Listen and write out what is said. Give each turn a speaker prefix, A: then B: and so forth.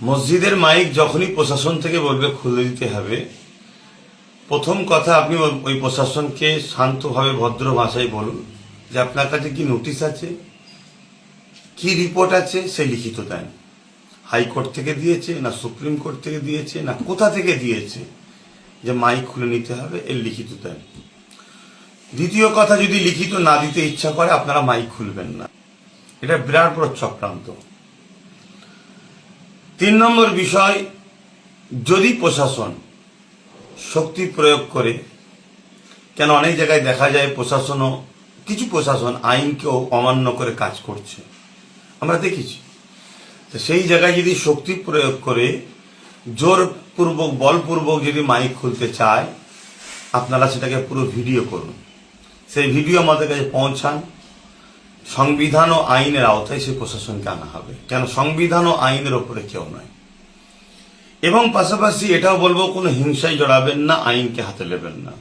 A: মসজিদের মাইক যখনই প্রশাসন থেকে বলবে খুলে দিতে হবে, প্রথম কথা আপনি ওই প্রশাসনকে শান্তভাবে ভদ্র ভাষায় বলুন যে আপনার কাছে কি নোটিশ আছে, কি রিপোর্ট আছে, সে লিখিত দেন। হাইকোর্ট থেকে দিয়েছে না সুপ্রিম কোর্ট থেকে দিয়েছে না কোথা থেকে দিয়েছে যে মাইক খুলে নিতে হবে, এর লিখিত দেন। দ্বিতীয় কথা, যদি লিখিত না দিতে ইচ্ছা করে আপনারা মাইক খুলবেন না, এটা বিরাট বড় চক্রান্ত। 3 নম্বর বিষয়, যদি প্রশাসন শক্তি প্রয়োগ করে, কেন অনেক জায়গায় দেখা যায় প্রশাসনও, কিছু প্রশাসন আইনকেও অমান্য করে কাজ করছে, আমরা দেখেছি। তো সেই জায়গায় যদি শক্তি প্রয়োগ করে জোরপূর্বক বলপূর্বক যদি মাইক খুলতে চায়, আপনারা সেটাকে পুরো ভিডিও করুন, সেই ভিডিও আমাদের কাছে পৌঁছান। সংবিধান ও আইনের আওতায় সেই প্রশাসনকে আনা হবে, কেন সংবিধান ও আইনের ওপরে কেউ নয়। এবং পাশাপাশি এটাও বলবো, কোনো হিংসায় জড়াবেন না, আইনকে হাতে নেবেন না।